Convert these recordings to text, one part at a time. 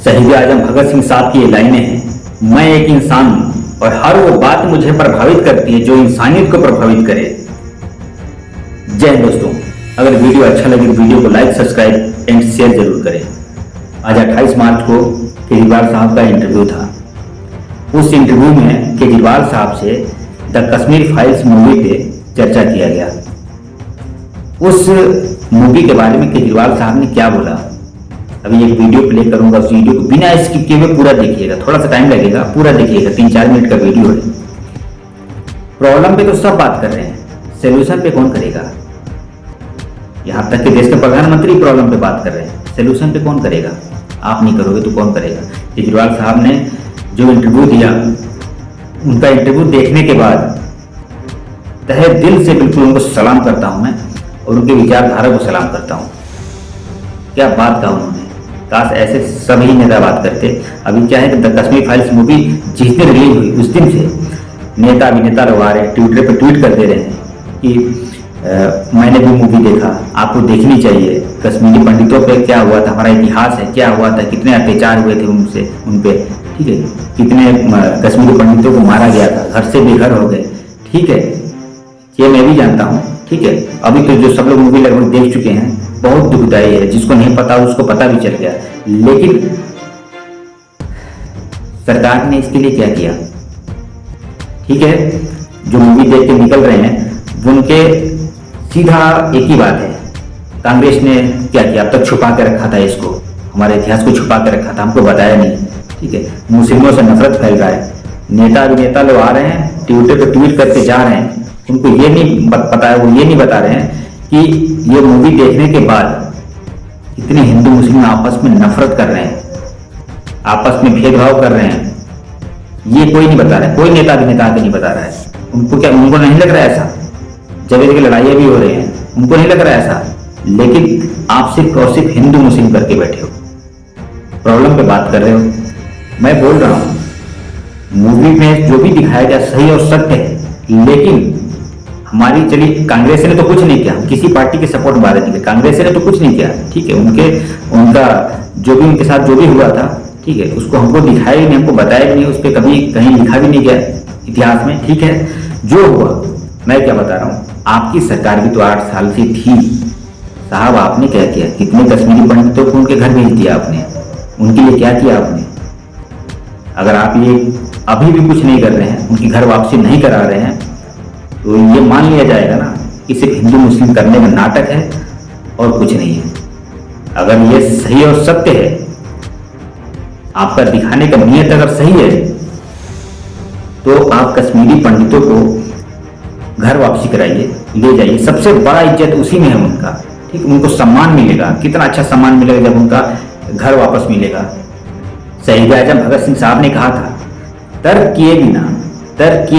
शहीद आजम भगत सिंह साहब की ये लाइनें हैं, मैं एक इंसान हूं और हर वो बात मुझे प्रभावित करती है जो इंसानियत को प्रभावित करे। जय हिंद दोस्तों, अगर वीडियो अच्छा लगे तो वीडियो को लाइक, सब्सक्राइब एंड शेयर जरूर करें। आज 28 मार्च को केजरीवाल साहब का इंटरव्यू था। उस इंटरव्यू में केजरीवाल साहब से द कश्मीर फाइल्स मूवी पे चर्चा किया गया। उस मूवी के बारे में केजरीवाल साहब ने क्या बोला, अभी एक वीडियो प्ले करूंगा। उस वीडियो को बिना स्किप किए हुए पूरा देखिएगा, थोड़ा सा टाइम लगेगा, पूरा देखिएगा। 3-4 मिनट का वीडियो है। प्रॉब्लम पे तो सब बात कर रहे हैं, सोल्यूशन पे कौन करेगा? यहाँ तक कि देश के प्रधानमंत्री प्रॉब्लम पे बात कर रहे हैं, सोल्यूशन पे कौन करेगा? आप नहीं करोगे तो कौन करेगा? केजरीवाल साहब ने जो इंटरव्यू दिया, उनका इंटरव्यू देखने के बाद तहे दिल से बिल्कुल उनको सलाम करता हूं मैं, और उनके विचारधारा को सलाम करता हूं। क्या बात कहा उन्होंने, काश ऐसे सभी नेता बात करते। अभी क्या है कि द कश्मीर फाइल्स मूवी जिस दिन रिलीज हुई उस दिन से नेता अभिनेता लोग आ रहे हैं, ट्विटर पर ट्वीट करते रहे हैं कि मैंने भी मूवी देखा, आपको देखनी चाहिए। कश्मीरी पंडितों पे क्या हुआ था, हमारा इतिहास है, क्या हुआ था, कितने अत्याचार हुए थे उनसे, उन पे, ठीक है, कितने कश्मीरी पंडितों को मारा गया था, घर से बेघर हो गए, ठीक है, ये मैं भी जानता हूँ, ठीक है। अभी तो जो सब लोग मूवी लगभग देख चुके हैं, बहुत दुखदायी है, जिसको नहीं पता उसको पता भी चल गया। लेकिन सरकार ने इसके लिए क्या किया? ठीक है, जो मूवी देख के निकल रहे हैं उनके सीधा एक ही बात है, कांग्रेस ने क्या किया? अब तक छुपा के रखा था, इसको, हमारे इतिहास को छुपा के रखा था, हमको बताया नहीं, ठीक है। मुस्लिमों से नफरत फैल रहा है, नेता अभिनेता लोग आ रहे हैं, ट्विटर पर ट्वीट करके जा रहे हैं, उनको ये नहीं पता है, वो ये नहीं बता रहे हैं कि ये मूवी देखने के बाद इतने हिंदू मुस्लिम आपस में नफरत कर रहे हैं, आपस में भेदभाव कर रहे हैं, ये कोई नहीं बता रहा है, कोई नेता अभिनेता आके नहीं बता रहा है। उनको क्या, उनको नहीं लग रहा है ऐसा? जगह जगह लड़ाइयाँ भी हो रही हैं, उनको नहीं लग रहा है ऐसा? लेकिन आप सिर्फ और सिर्फ हिंदू मुस्लिम करके बैठे हो, प्रॉब्लम पे बात कर रहे हो। मैं बोल रहा हूँ, मूवी में जो भी दिखाया गया सही और सत्य है, लेकिन हमारी, चलिए कांग्रेस ने तो कुछ नहीं किया, किसी पार्टी के सपोर्ट में बात नहीं किया, कांग्रेस ने तो कुछ नहीं किया, ठीक है। उनका जो भी उनके साथ जो भी हुआ था, ठीक है, उसको हमको दिखाया ही नहीं, हमको बताया भी नहीं, उस पर कभी कहीं लिखा भी नहीं गया इतिहास में, ठीक है। जो हुआ, मैं क्या बता रहा हूँ, आपकी सरकार भी तो 8 साल से थी साहब, आपने क्या किया? कितने कश्मीरी पंडितों को उनके घर भेज दिया आपने, उनके लिए क्या किया आपने? अगर आप ये अभी भी कुछ नहीं कर रहे हैं, उनकी घर वापसी नहीं करा रहे हैं, तो ये मान लिया जाएगा ना कि सिर्फ हिंदू मुस्लिम करने में नाटक है और कुछ नहीं है। अगर ये सही और सत्य है, आपका दिखाने का नियत अगर सही है, तो आप कश्मीरी पंडितों को घर वापसी कराइए, ले जाइए। सबसे बड़ा इज्जत उसी में है उनका, ठीक, उनको सम्मान मिलेगा। कितना अच्छा सम्मान मिलेगा जब उनका घर वापस मिलेगा। शहीद आजम भगत सिंह साहब ने कहा था, तर्क किए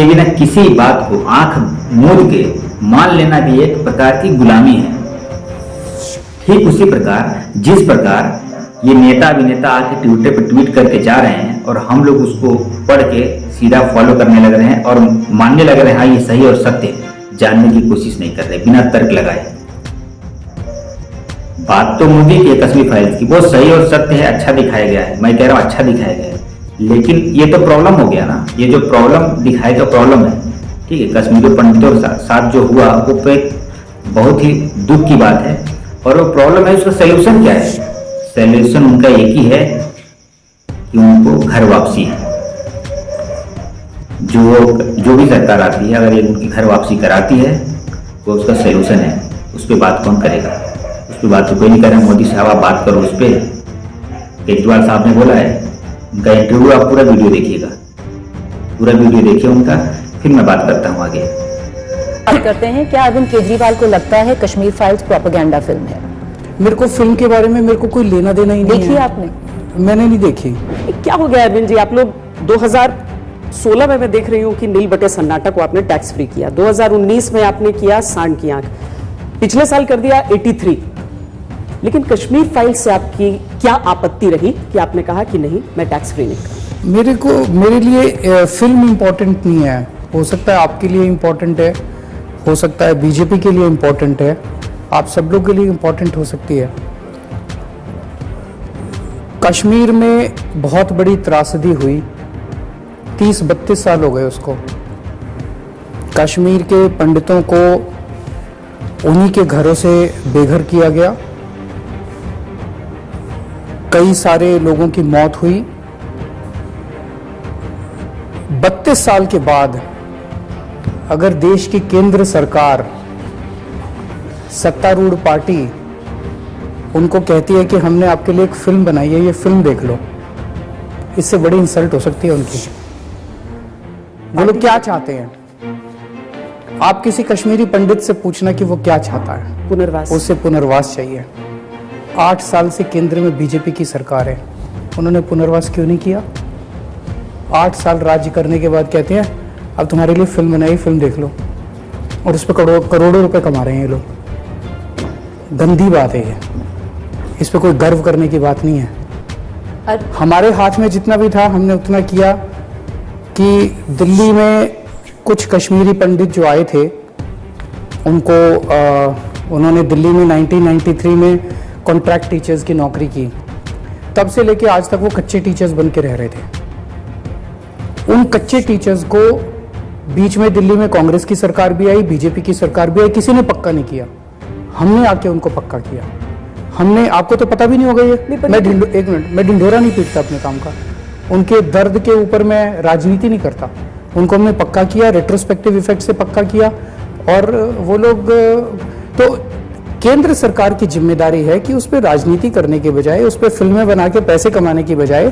बिना किसी बात को आंख मूंद के मान लेना भी एक प्रकार की गुलामी है। ठीक उसी प्रकार जिस प्रकार ये नेता अभिनेता आके ट्विटर पर ट्वीट करके जा रहे हैं और हम लोग उसको पढ़ के सीधा फॉलो करने लग रहे हैं और मानने लग रहे हैं, हाँ ये सही और सत्य, जानने की कोशिश नहीं कर रहे बिना तर्क लगाए। बात तो मूवी की कश्मीर फाइल्स की, वो सही और सत्य है, अच्छा दिखाया गया है, मैं कह रहा हूँ अच्छा दिखाया गया है। लेकिन ये तो प्रॉब्लम हो गया ना, ये जो प्रॉब्लम दिखाया गया प्रॉब्लम है, ठीक है। कश्मीरी पंडितों के साथ जो हुआ वो पे बहुत ही दुख की बात है, और वो प्रॉब्लम है, उसका सोल्यूशन क्या है? सोल्यूशन उनका एक ही है कि उनको घर वापसी है। जो भी सरकार आती है, अगर ये उनकी घर वापसी कराती है तो उसका सोल्यूशन है। उस पर बात कौन करेगा? उस पर बात तो कोई नहीं कर रहा। मोदी साहब आप बात करो उस पर। केजरीवाल साहब ने बोला है, उनका इंटरव्यू आप पूरा वीडियो देखिएगा, पूरा वीडियो देखिए उनका, फिर मैं बात करता हूँ आगे। बात करते हैं, क्या अरविंद केजरीवाल को लगता है कश्मीर फाइल्स प्रोपेगेंडा फिल्म है? मेरे को फिल्म के बारे में मेरे को कोई लेना देना ही नहीं है। देखी आपने? मैंने नहीं देखी। क्या हो गया अरविंद जी, आप लोग 2016 में मैं देख रही हूँ कि नील बटे सन्नाटा को आपने टैक्स फ्री किया, 2019 में आपने किया सांड की आंख, पिछले साल कर दिया 83, लेकिन कश्मीर फाइल से आपकी क्या आपत्ति रही कि आपने कहा कि नहीं मैं टैक्स फ्री नहीं करूं? मेरे लिए फिल्म इंपॉर्टेंट नहीं है। हो सकता है आपके लिए इंपॉर्टेंट है, हो सकता है बीजेपी के लिए इंपॉर्टेंट है, आप सब लोग के लिए इंपॉर्टेंट हो सकती है। कश्मीर में बहुत बड़ी त्रासदी हुई, 30-32 साल हो गए उसको। कश्मीर के पंडितों को उन्हीं के घरों से बेघर किया गया, कई सारे लोगों की मौत हुई। 32 साल के बाद अगर देश की केंद्र सरकार, सत्तारूढ़ पार्टी उनको कहती है कि हमने आपके लिए एक फिल्म बनाई है, ये फिल्म देख लो, इससे बड़ी इंसल्ट हो सकती है उनकी। वो लोग क्या चाहते हैं? आप किसी कश्मीरी पंडित से पूछना कि वो क्या चाहता है। पुनर्वास। उसे पुनर्वास चाहिए। 8 साल से केंद्र में बीजेपी की सरकार है, उन्होंने पुनर्वास क्यों नहीं किया? 8 साल राज्य करने के बाद कहते हैं अब तुम्हारे लिए फिल्म बनाई, फिल्म देख लो, और उस पर करोड़ों रुपए कमा रहे हैं ये लोग। गंदी बात है ये, इस पे कोई गर्व करने की बात नहीं है। हमारे हाथ में जितना भी था हमने उतना किया कि दिल्ली में कुछ कश्मीरी पंडित जो आए थे उनको उन्होंने दिल्ली में 1993 में कॉन्ट्रैक्ट टीचर्स की नौकरी की। तब से लेके आज तक वो कच्चे टीचर्स बन के रह रहे थे। उन कच्चे टीचर्स को बीच में दिल्ली में कांग्रेस की सरकार भी आई, बीजेपी की सरकार भी आई, किसी ने पक्का नहीं किया। हमने आके उनको पक्का किया। हमने, आपको तो पता भी नहीं होगा ये, एक मिनट, मैं ढिंढोरा नहीं पीटता अपने काम का, उनके दर्द के ऊपर मैं राजनीति नहीं करता। उनको हमने पक्का किया, रेट्रोस्पेक्टिव इफेक्ट से पक्का किया, और वो लोग तो केंद्र सरकार की जिम्मेदारी है कि उस पर राजनीति करने के बजाय, उस पर फिल्में बना के पैसे कमाने की बजाय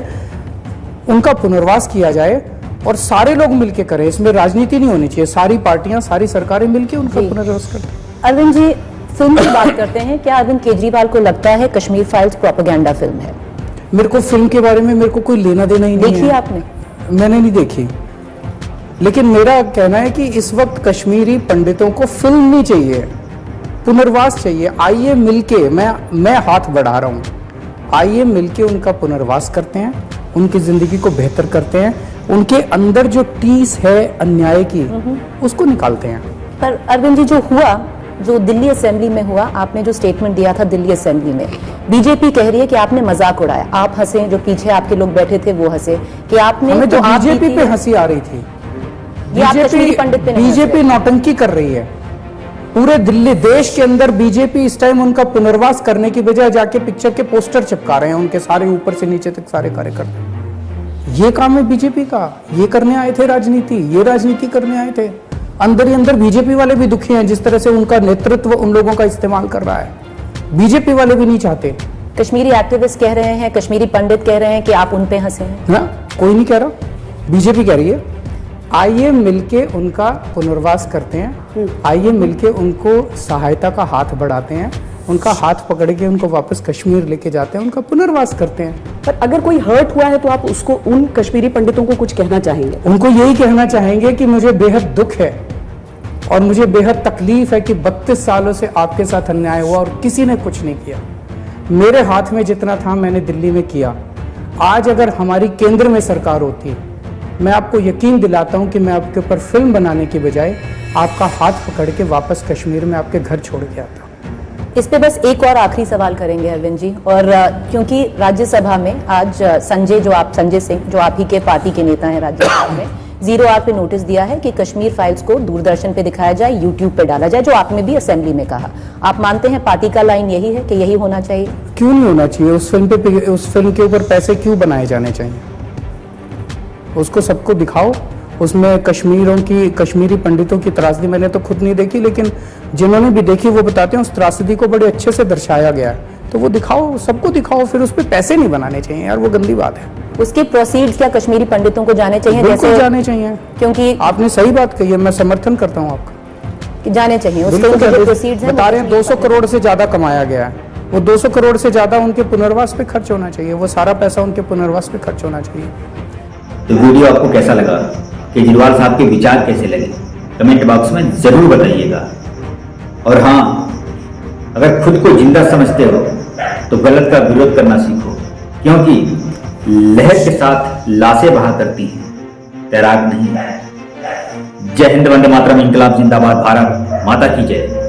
उनका पुनर्वास किया जाए और सारे लोग मिलके करें। इसमें राजनीति नहीं होनी चाहिए, सारी पार्टियां, सारी सरकारें मिलके उनका पुनर्वास करें। अरविंद जी, फिल्म की बात करते हैं, क्या अरविंद केजरीवाल को लगता है कश्मीर फाइल्स प्रोपेगेंडा फिल्म है? मेरे को फिल्म के बारे में मेरे को कोई लेना देना ही नहीं है। देखी आपने? मैंने नहीं देखी, लेकिन मेरा कहना है कि इस वक्त कश्मीरी पंडितों को फिल्म नहीं चाहिए, पुनर्वास चाहिए। आइए मिलके, मैं हाथ बढ़ा रहा हूँ, आइए मिलके उनका पुनर्वास करते हैं, उनकी जिंदगी को बेहतर करते हैं, उनके अंदर जो टीस है अन्याय की उसको निकालते हैं। पर अरविंद जी, जो हुआ, जो दिल्ली असेंबली में हुआ, आपने जो स्टेटमेंट दिया था दिल्ली असेंबली में, बीजेपी कह रही है कि आपने मजाक उड़ाया, आप हंसे, जो पीछे आपके लोग बैठे थे वो हंसे, कि आपने, हमें तो बीजेपी पे हंसी आ रही थी। बीजेपी नौटंकी कर रही है पूरे दिल्ली देश के अंदर। बीजेपी इस टाइम उनका पुनर्वास करने की बजाय जाके पिक्चर के पोस्टर चिपका रहे हैं, उनके सारे ऊपर से नीचे तक सारे कार्यकर्ता। ये काम है बीजेपी का, ये करने आए थे राजनीति, ये राजनीति करने आए थे। अंदर ही अंदर बीजेपी वाले भी दुखी हैं जिस तरह से उनका नेतृत्व उन लोगों का इस्तेमाल कर रहा है। बीजेपी वाले भी नहीं चाहते। कश्मीरी एक्टिविस्ट कह रहे हैं, कश्मीरी पंडित कह रहे हैं कि आप उन पे हंसे हैं। हाँ, कोई नहीं कह रहा, बीजेपी कह रही है आइए मिलके उनका पुनर्वास करते हैं, आइए मिलके उनको सहायता का हाथ बढ़ाते हैं, उनका हाथ पकड़ के उनको वापस कश्मीर लेके जाते हैं, उनका पुनर्वास करते हैं। पर अगर कोई हर्ट हुआ है तो आप उसको, उन कश्मीरी पंडितों को कुछ कहना चाहेंगे? उनको यही कहना चाहेंगे कि मुझे बेहद दुख है और मुझे बेहद तकलीफ है कि 32 सालों से आपके साथ अन्याय हुआ और किसी ने कुछ नहीं किया। मेरे हाथ में जितना था मैंने दिल्ली में किया। आज अगर हमारी केंद्र में सरकार होती, मैं आपको यकीन दिलाता हूं कि मैं आपके ऊपर फिल्म बनाने की बजाय आपका हाथ पकड़ के वापस कश्मीर में आपके घर छोड़ के आता। इस पे बस एक और आखिरी सवाल करेंगे अरविंद जी, और क्योंकि राज्यसभा में आज संजय सिंह, जो आप ही के पार्टी के नेता हैं राज्यसभा में, 0R पे नोटिस दिया है कि कश्मीर फाइल्स को दूरदर्शन पे दिखाया जाए, यूट्यूब पे डाला जाए, जो आपने भी असेंबली में कहा। आप मानते हैं पार्टी का लाइन यही है कि यही होना चाहिए? क्यों नहीं होना चाहिए? उस फिल्म के ऊपर पैसे क्यों बनाए जाने चाहिए? उसको सबको दिखाओ। उसमें कश्मीरी पंडितों की त्रासदी मैंने तो खुद नहीं देखी, लेकिन जिन्होंने भी देखी वो बताते हैं उस त्रासदी को बड़े अच्छे से दर्शाया गया है। तो वो दिखाओ, सबको दिखाओ, फिर उस पर पैसे नहीं बनाने चाहिए यार, वो गंदी बात है। उसके प्रोसीड्स क्या कश्मीरी पंडितों को जाने चाहिए? बिल्कुल जाने चाहिए, क्योंकि आपने सही बात कही है, मैं समर्थन करता हूँ आपका कि जाने चाहिए। उसके प्रोसीड्स बता रहे हैं 200 करोड़ से ज्यादा कमाया गया है, वो 200 करोड़ से ज्यादा उनके पुनर्वास पे खर्च होना चाहिए, वो सारा पैसा उनके पुनर्वास पे खर्च होना चाहिए। तो वीडियो आपको कैसा लगा, केजरीवाल साहब के विचार कैसे लगे, कमेंट बॉक्स में जरूर बताइएगा। और हाँ, अगर खुद को जिंदा समझते हो तो गलत का विरोध करना सीखो, क्योंकि लहर के साथ लाशें बहा करती हैं, तैराक नहीं। जय हिंद, वंदे मातरम, इंकलाब जिंदाबाद, भारत माता की जय।